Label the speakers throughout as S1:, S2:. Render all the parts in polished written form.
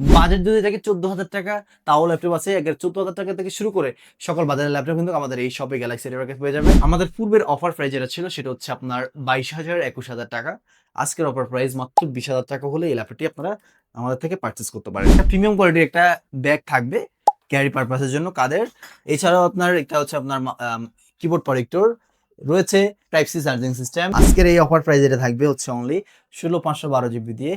S1: Budget যদি থাকে 14,000 টাকা, তাও ল্যাপটপ আছে 14,000 টাকা থেকে শুরু করে সকল বাজারের ল্যাপটপ কিন্তু আমাদের এই শপে গ্যালাক্সি এর পেয়ে যাবে। আমাদের পূর্বের অফার প্রাইস যেটা ছিল সেটা হচ্ছে আপনার 22,000 21,000 টাকা। আজকের অফার প্রাইস মাত্র 20,000 টাকা হলে এই ল্যাপটপটি আপনারা আমাদের থেকে পারচেস করতে পারেন। একটা প্রিমিয়াম কোয়ালিটির একটা ব্যাগ থাকবে ক্যারি পারপাসের জন্য কাদের। এছাড়াও আপনার এটা হচ্ছে আপনার কিবোর্ড প্রটেক্টর রয়েছে, টাইপ সি চার্জিং সিস্টেম। আজকের এই অফার প্রাইস যেটা থাকবে হচ্ছে অনলি 16,512 জিবি দিয়ে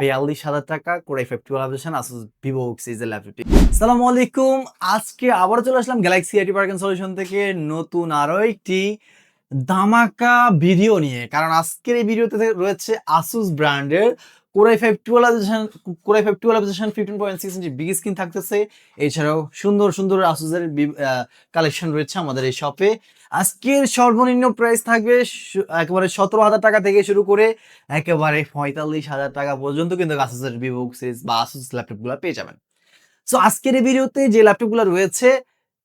S1: 42,000 টাকা করে ফেফটিভালাইজেশন আসুস ভিভো সিরিজের ল্যাপটপটি। আসসালামু আলাইকুম, আজকে আবার চলে আসলাম Galaxy IT Park and Solution থেকে নতুন আরো একটি ধামাকা ভিডিও নিয়ে। কারণ আজকের এই ভিডিওতে রয়েছে আসুস ব্র্যান্ডের কোরাই ফাইভ টুয়েলভ 15.6 ইঞ্চি বিগ স্ক্রিন থাকতেছে। এছাড়াও সুন্দর সুন্দর আসুসের কালেকশন রয়েছে আমাদের এই শপে। আজকের সর্বনিম্ন প্রাইস থাকবে একেবারে 17,000 টাকা থেকে শুরু করে একেবারে 45,000 টাকা পর্যন্ত কিন্তু আসুসের ভিভো সিরিজ বা আসুস ল্যাপটপগুলো পেয়ে যাবেন। সো আজকের এই ভিডিওতে যে ল্যাপটপগুলো রয়েছে,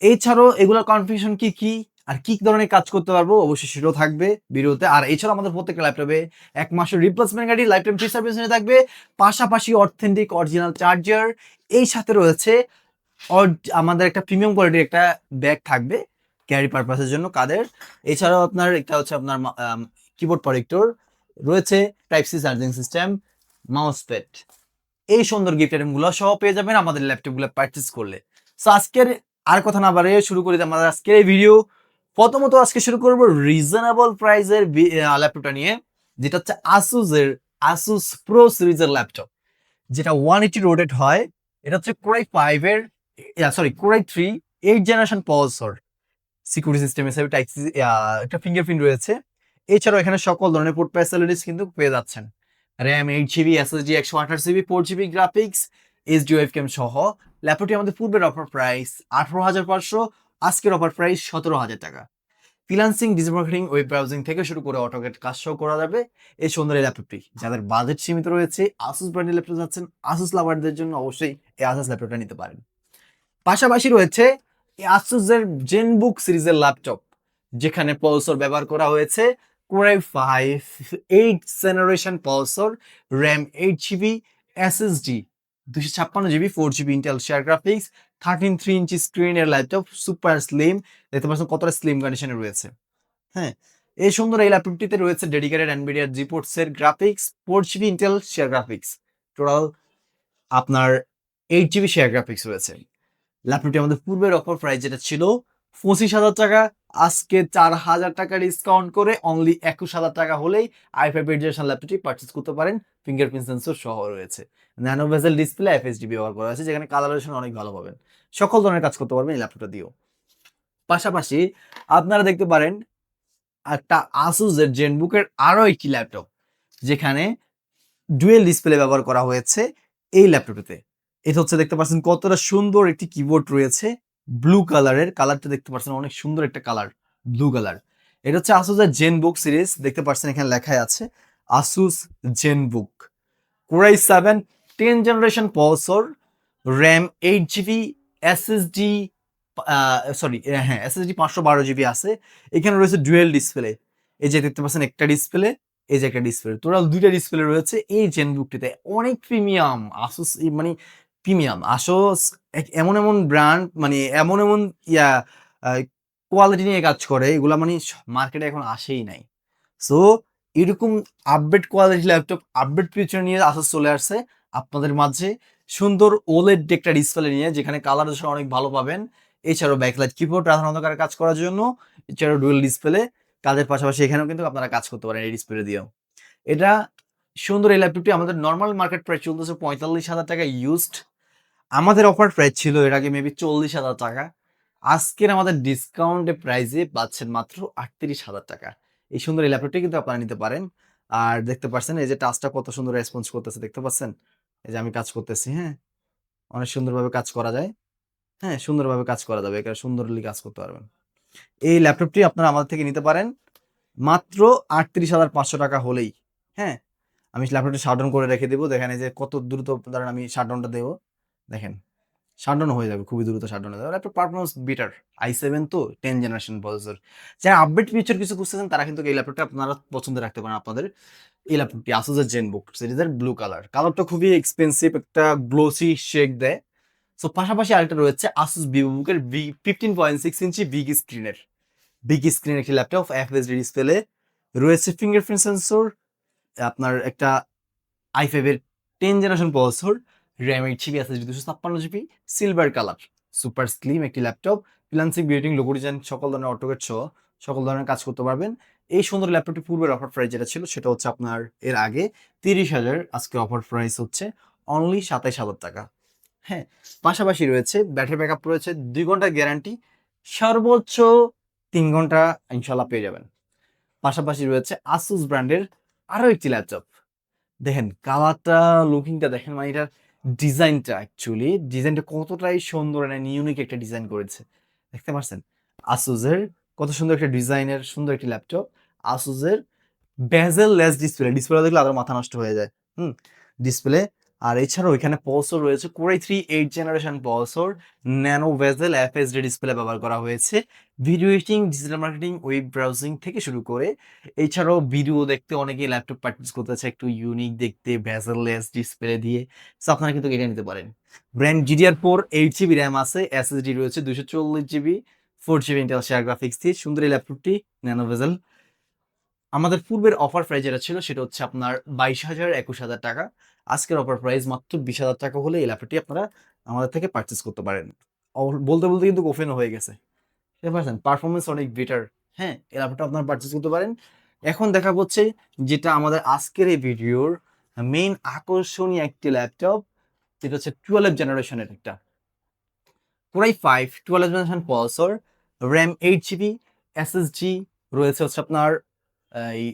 S1: এছাড়াও এগুলোর কনফিগারেশন কি কি আর কি ধরনের কাজ করতে পারবো অবশ্যই সেটাও থাকবে ভিডিওতে। আর এছাড়াও আমাদের প্রত্যেকটা ল্যাপটপে 1 মাসের replacement guarantee, life time free service থাকবে, পাশাপাশি অথেন্টিক অরিজিনাল চার্জার। এই সাথে রয়েছে আমাদের একটা প্রিমিয়াম কোয়ালিটির একটা ব্যাগ থাকবে ক্যারি পারপাসের জন্য কাদের। এছাড়াও আপনার এটা হচ্ছে আপনার কিবোর্ড প্রটেক্টর রয়েছে, type C charging system, mouse pad. এই সুন্দর গিফট আইটেমগুলো সহ পেয়ে যাবেন আমাদের ল্যাপটপগুলো পারচেজ করলে। সো আজকের আর কথা না বাড়িয়ে শুরু করি আমাদের আজকের এই ভিডিও। প্রথমত আজকে শুরু করব রিজনেবল প্রাইসের ল্যাপটপটা নিয়ে, যেটা হচ্ছে আসুসের আসুস প্রো সিরিজের ল্যাপটপ, যেটা 180 রোটেট হয়। এটা হচ্ছে কোরাই 5 এর core i 3 8 generation processor. Security system হিসেবে টাইপ সি একটা ফিঙ্গারপ্রিন্ট রয়েছে। এছাড়াও এখানে সকল ধরনের পোর্ট ফ্যাসিলিটিস কিন্তু পেয়ে যাচ্ছেন। RAM 8 GB, SSD 128 GB, 4 GB graphics, HD web cam সহ। ল্যাপটপটি আমাদের পূর্বের অফার প্রাইস 18,500, আজকের অফার প্রাইস 17,000 টাকা। Freelancing, digital marketing, web browsing থেকে শুরু করে অটোকেট কাজ সহ করা যাবে এই সুন্দর এই ল্যাপটপটি। যাদের বাজেট সীমিত রয়েছে, আসুস ব্র্যান্ডের ল্যাপটপ যাচ্ছেন, আসুস লাভারদের জন্য অবশ্যই এই আসুস ল্যাপটপটা নিতে পারেন। পাশাপাশি রয়েছে আসুসের জেনবুক সিরিজের ল্যাপটপ, যেখানে প্রসেসর ব্যবহার করা হয়েছে core i 5 8 generation processor, RAM 8 GB, SSD 256 GB, 4 GB Intel share graphics, 13.3 ইঞ্চি স্ক্রিনের ল্যাপটপ, সুপার স্লিম। দেখতে পাচ্ছেন কতটা স্লিম কন্ডিশনে রয়েছে। হ্যাঁ, এই সুন্দর এই ল্যাপটপটিতে রয়েছে ডেডিকেটেড এনভিডিয়া জিপোর্টস এর graphics, 4 GB Intel share graphics, total আপনার 8 জিবি শেয়ার গ্রাফিক্স রয়েছে। ল্যাপটপটি আমাদের পূর্বের অফার প্রাইস যেটা ছিল 25,000 টাকা, আজকে 4,000 টাকা ডিসকাউন্ট করে অনলি 21,000 টাকা হলেই i5 8 জেনারেশন ল্যাপটপটি পারচেজ করতে পারেন। ফিঙ্গারপ্রিন্ট সেন্সর সহ রয়েছে, ন্যানো বেজেল ডিসপ্লে, এফএসডি ব্যবহার করা হয়েছে, যেখানে কালারেশন অনেক ভালো পাবেন। সকল ধরনের কাজ করতে পারবেন এই ল্যাপটপটা দিয়েও। পাশাপাশি আপনারা দেখতে পারেন একটা আসুসের জেনবুকের আরো একটি ল্যাপটপ, যেখানে ডুয়েল ডিসপ্লে ব্যবহার করা হয়েছে এই ল্যাপটপটিতে। এটা হচ্ছে দেখতে পাচ্ছেন কতটা সুন্দর একটি কিবোর্ড রয়েছে, ব্লু কালারের। কালারটা দেখতে পাচ্ছেন অনেক সুন্দর একটা কালার, ব্লু কালার। এটা হচ্ছে আসুসের জেনবুক সিরিজ, দেখতে পাচ্ছেন এখানে লেখাই আছে Asus ZenBook. Core i 7 10 generation processor, RAM 8 GB, SSD SSD 512 GB আছে। এখানে রয়েছে ডুয়েল ডিসপ্লে, এই যে দেখতে পাচ্ছেন একটা ডিসপ্লে, এই যে একটা ডিসপ্লে, টোটাল দুইটা ডিসপ্লে রয়েছে এই জেনবুকটিতে। অনেক প্রিমিয়াম আসুস, মানে প্রিমিয়াম আসুস এমন এমন ব্র্যান্ড, মানে এমন এমন ইয়া কোয়ালিটি নিয়ে কাজ করে, এগুলা মানে মার্কেটে এখন আসেই নাই। সো এরকম update quality laptop, update feature নিয়ে আসুস চলে আসছে আপনাদের মাঝে, সুন্দর ওলেড একটা ডিসপ্লে নিয়ে, যেখানে কালার অনেক ভালো পাবেন। এছাড়াও ব্যাকলাইট কিবোর্ড রাধার অন্ধকারে কাজ করার জন্য, এছাড়াও ডুয়েল ডিসপ্লে কাজের পাশাপাশি এখানেও কিন্তু আপনারা কাজ করতে পারেন এই ডিসপ্লে দিয়েও। এটা সুন্দর এই ল্যাপটপটি আমাদের নর্মাল মার্কেট প্রাইস চলতেছে 45,000 টাকা ইউজড। আমাদের অফার প্রাইস ছিল এর আগে মেবি 40,000 টাকা। আজকের আমাদের ডিসকাউন্টে প্রাইসে পাচ্ছেন মাত্র 38,000 টাকা। এই সুন্দর এই ল্যাপটপটি কিন্তু আপনারা নিতে পারেন। আর দেখতে পাচ্ছেন এই যে টাচটা কত সুন্দর রেসপন্স করতেছে, দেখতে পাচ্ছেন? এই যে আমি কাজ করতেছি, হ্যাঁ? অনেক সুন্দরভাবে কাজ করা যায়। হ্যাঁ, সুন্দরভাবে কাজ করা যাবে। এখানে সুন্দরলি কাজ করতে পারবেন। এই ল্যাপটপটি আপনারা আমাদের থেকে নিতে পারেন মাত্র 38,500 টাকা হলেই। হ্যাঁ? আমি ল্যাপটপটি শাটডাউন করে রেখে দেব। দেখেন এই যে কত দ্রুত ধরেন আমি শাটডাউনটা দেব। দেখেন। শাটডাউন হয়ে যাবে, খুবই দ্রুত শাটডাউন হয়ে যাবে। ল্যাপটপ পারফরমেন্স বেটার, i7 তো 10 জেনারেশন প্রসেসর। যারা আপডেট ফিচার কিছু খুঁজতেছেন তারা কিন্তু এই ল্যাপটপটা আপনারা পছন্দ রাখতে পারেন আপনাদের। এই ল্যাপটপটি আসুসের জেনবুক সিরিজের ব্লু কালারটা খুবই এক্সপেন্সিভ, একটা গ্লোসি শেক দেয়। সো পাশাপাশি আরেকটা রয়েছে আসুস ভিভোবুকের V15.6 ইঞ্চি বিগ স্ক্রিন একটি ল্যাপটপ, এফএসডি ডিসপ্লে রয়েছে, ফিঙ্গারপ্রিন্ট সেন্সর, আপনার একটা i5 এর 10 generation processor, RAM 8 GB, SSD 256 GB, silver colour, super slim একটি ল্যাপটপ, ফ্রিল্যান্সিং বিউটিং লোগো ডিজাইন সকল ধরনের অটোকেট সহ সকল ধরনের কাজ করতে পারবেন। এই সুন্দর ল্যাপটপটি পূর্বের অফার প্রাইস যেটা ছিল সেটা হচ্ছে আপনার এর আগে 30,000, আজকে অফার প্রাইস হচ্ছে অনলি 27,000 টাকা। হ্যাঁ, পাশাপাশি রয়েছে ব্যাটারি ব্যাকআপ, রয়েছে 2 ঘন্টার গ্যারান্টি, সর্বোচ্চ 3 ঘন্টা ইনশাল্লাহ পেয়ে যাবেন। পাশাপাশি রয়েছে আসুস ব্র্যান্ডের আরো একটি ল্যাপটপ, দেখেন কালারটা, লুকিংটা দেখেন, মানে এটার ডিজাইনটা কতটাই সুন্দর, ইউনিক একটা ডিজাইন করেছে, দেখতে পাচ্ছেন? আসুসের কত সুন্দর একটা ডিজাইনের সুন্দর একটি ল্যাপটপ, আসুসের বেজেল লেস ডিসপ্লে দেখলে আরো মাথা নষ্ট হয়ে যায়। ডিসপ্লে। আর এছাড়াও এখানে পলসর রয়েছে, কোরাই 8 জেনারেশন পলসর, ন্যানো বেজেল এফএসডি ডিসপ্লে ব্যবহার করা হয়েছে। Video editing, digital marketing, web browsing থেকে শুরু করে, এছাড়াও ভিডিও দেখতে অনেকেই ল্যাপটপ পারচেজ করতেছে একটু ইউনিক দেখতে বেজেল লেস ডিসপ্লে দিয়ে, সো আপনারা কিন্তু এটা নিতে পারেন। ব্র্যান্ড GDR4 8 জিবি র্যাম আছে, এসএসডি রয়েছে 240 GB, 4 GB Intel share graphics দিয়ে সুন্দর এই ল্যাপটপটি, ন্যানো বেজেল। আমাদের পূর্বের অফার প্রাইস যেটা ছিল সেটা হচ্ছে আপনার 22,000 21,000 টাকা। আজকের অফার প্রাইস মাত্র 20,000 টাকা হলে এই ল্যাপটপটি আপনারা আমাদের থেকে পারচেস করতে পারেন। বলতে বলতে কিন্তু ওপেন হয়ে গেছে, বুঝতে পারছেন? পারফরমেন্স অনেক বেটার। হ্যাঁ, এই ল্যাপটপটা আপনারা পারচেস করতে পারেন। এখন দেখা হচ্ছে যেটা আমাদের আজকের এই ভিডিওর মেইন আকর্ষণীয় একটি ল্যাপটপ, যেটা হচ্ছে 12 জেনারেশনের একটা core i 12 generation processor, RAM 8 GB, SSD রয়েছে হচ্ছে আপনার এই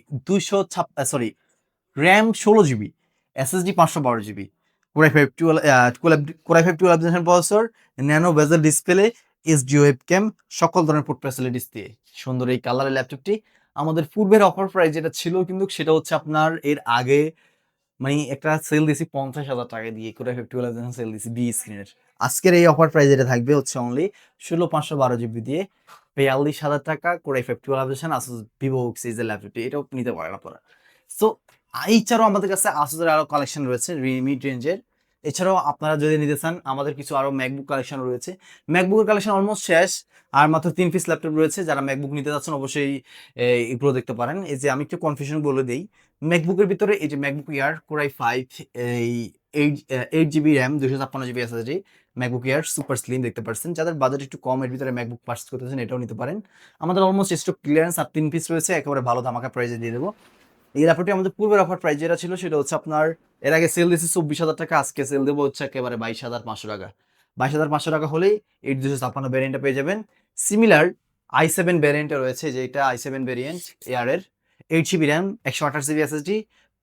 S1: 16 GB, SSD 512 GB, core i five 12 generation processor, nano bezel display, HD web cam, সকল ধরনের পোর্ট ফ্যাসিলিটিস দিয়ে সুন্দর এই কালারের ল্যাপটপটি। আমাদের পূর্বের অফার প্রাইস যেটা ছিল কিন্তু সেটা হচ্ছে আপনার এর আগে, মানে একটা সেল দিছি 50,000 টাকা দিয়ে, কোরাই ফাইভ 12 সেল দিছি বি স্ক্রিনের। আজকের এই অফার প্রাইস যেটা থাকবে হচ্ছে অনলি 16,512 জিবি দিয়ে 42,000 টাকা, কোরাই ফাইভ 12 আসুস ভিভো সিরিজের ল্যাপটপটি, এটাও নিতে পারেন আপনারা। সো এছাড়াও আমাদের কাছে আসুসের আরো কালেকশন রয়েছে মিড রেঞ্জের। এছাড়াও আপনারা যদি নিতে চান আমাদের কিছু আরো ম্যাকবুক কালেকশন রয়েছে। ম্যাকবুকের কালেকশন অলমোস্ট শেষ, আর মাত্র 3 পিস ল্যাপটপ রয়েছে। যারা ম্যাকবুক নিতে যাচ্ছেন অবশ্যই এগুলো দেখতে পারেন। এই যে আমি একটু কনফিউশন বলে দিই, ম্যাকবুকের ভিতরে এই যে ম্যাকবুক এয়ার কোরাই 5, এই 8 GB RAM, 256 GB SSD, MacBook air super slim দেখতে পাচ্ছেন। যাদের বাজেট একটু কম, এর ভিতরে ম্যাকবুক পারচেজ করতেছেন এটাও নিতে পারেন। আমাদের অলমোস্ট স্টক ক্লিয়ারেন্স আর 3 পিস রয়েছে, একেবারে ভালো ধামাকা প্রাইজে দিয়ে দেবো। এই ল্যাপটপটি আমাদের পূর্বের অফার প্রাইস যেটা ছিল সেটা হচ্ছে আপনার এর আগে সেল দিয়েছে 24,000 টাকা, আজকে সেল দেবো হচ্ছে একেবারে 22,500 টাকা। 22,500 টাকা হলেই 8 256 ভ্যারিয়েন্টটা পেয়ে যাবেন। সিমিলার i7 ভ্যারিয়েন্টে রয়েছে, যেটা i7 ভ্যারিয়েন্ট এয়ারের, 8 GB RAM, 128 GB SSD,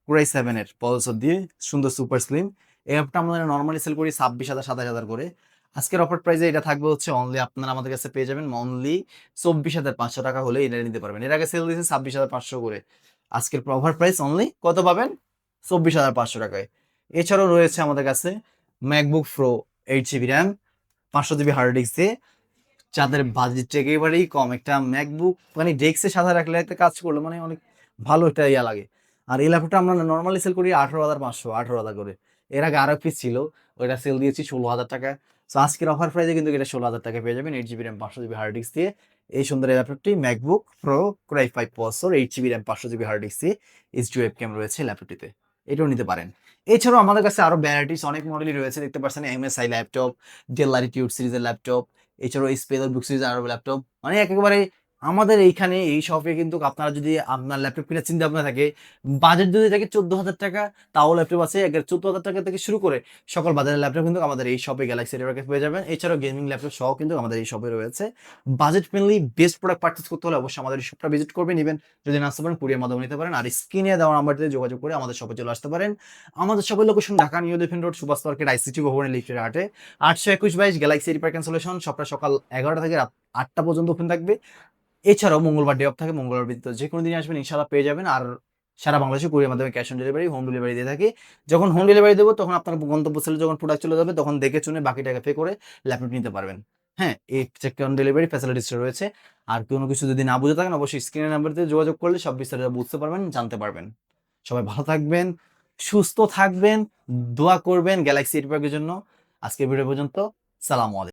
S1: core i 7 এর প্রসেসর দিয়ে সুন্দর সুপার স্লিম। এই অ্যাপটা আমরা নর্মালি সেল করি 26,000 27,000 করে। আজকের অফার প্রাইসে এটা থাকবে হচ্ছে অনলি, আপনারা আমাদের কাছে পেয়ে যাবেন অনলি 24,500 টাকা হলে এটা নিতে পারবেন। এর আগে সেল দিয়েছে 26,500 করে, আজকের অফার প্রাইস অনলি কত পাবেন? 24,500 টাকায়। এছাড়াও রয়েছে আমাদের কাছে MacBook Pro 8 GB RAM, 500 GB hard disk দিয়ে, যাদের বাজেট একেবারেই কম, একটা ম্যাকবুক মানে ডেস্কে সাথে রাখলে একটা কাজ করলে মানে অনেক ভালো একটা ইয়া লাগে। আর এই ল্যাপটপটা আমরা নর্মালি সেল করি 18,500, 18,000 করে। এর আগে আরো পিস ছিল, ওইটা সেল দিয়েছি 16,000 টাকা। তো আজকের অফার প্রাইসে কিন্তু এটা 16,000 টাকায় পেয়ে যাবেন, 8 GB RAM, 500 GB hard disk দিয়ে এই সুন্দর এই ল্যাপটপটি, MacBook Pro core i 5 processor, 8 GB RAM, 500 GB hard disk দিয়ে, এইচডি ওয়েব ক্যাম রয়েছে ল্যাপটপটিতে, এটাও নিতে পারেন। এছাড়াও আমাদের কাছে আরো ভ্যারাইটিস অনেক মডেলই রয়েছে, দেখতে পাচ্ছেন এমএসআই ল্যাপটপ, ডেল ল্যাটিটিউড সিরিজের ল্যাপটপ, এছাড়াও স্পেশাল বুক সিরিজ আরো ল্যাপটপ, মানে একেবারে আমাদের এইখানে এই শপে কিন্তু আপনারা যদি আপনার ল্যাপটপ কেনার চিন্তা ভাবনা থাকে, বাজেট যদি থাকে 14,000 টাকা, তাও ল্যাপটপ আছে 14,000 টাকা থেকে শুরু করে সকল বাজারের ল্যাপটপ কিন্তু আমাদের এই শপে গ্যালাক্সি এরিয়াকে পেয়ে যাবেন। এছাড়াও গেমিং ল্যাপটপ সহ কিন্তু আমাদের এই শপে রয়েছে। Budget friendly best product purchase করতে হলে অবশ্যই আমাদের এই শপটা ভিজিট করবেন, ইভেন যদি না আসতে পারেন কুরিয়ার মাধ্যমে নিতে পারেন। আর স্ক্রিনে দেওয়া নাম্বারটিতে যোগাযোগ করে আমাদের শপে চলে আসতে পারেন। আমাদের শপের location Dhaka New Elephant Road, Subhash Market, ICT ভবনের লিফটের 8-এ, 821-22 গ্যালাক্সি রিপার ক্যান্সেলেশন। সবটা সকাল 11টা থেকে রাত 8টা পর্যন্ত ওপেন থাকবে। এছাড়াও মঙ্গলবার ডে অফ থাকে, মঙ্গলবার ব্যতীত যে কোনো দিন আসবেন ইনশাআল্লাহ পেয়ে যাবেন। আর সারা বাংলাদেশে কুরিয়ার মাধ্যমে cash on delivery, home delivery দিয়ে থাকি। যখন হোম ডেলিভারি দেবো তখন আপনার গন্তব্যস্থলে যখন প্রোডাক্ট চলে যাবে তখন দেখে শুনে বাকি টাকা পে করে ল্যাপটপ নিতে পারবেন। হ্যাঁ, এই চেক অন ডেলিভারি ফ্যাসিলিটিসটা রয়েছে। আর কোনো কিছু যদি না বুঝে থাকেন অবশ্যই স্ক্রিনের নাম্বারতে যোগাযোগ করলে সব বিস্তারিত বুঝতে পারবেন, জানতে পারবেন। সবাই ভালো থাকবেন, সুস্থ থাকবেন, দোয়া করবেন গ্যালাক্সি এর জন্য। আজকের ভিডিও পর্যন্ত। সালামু আলাইকুম।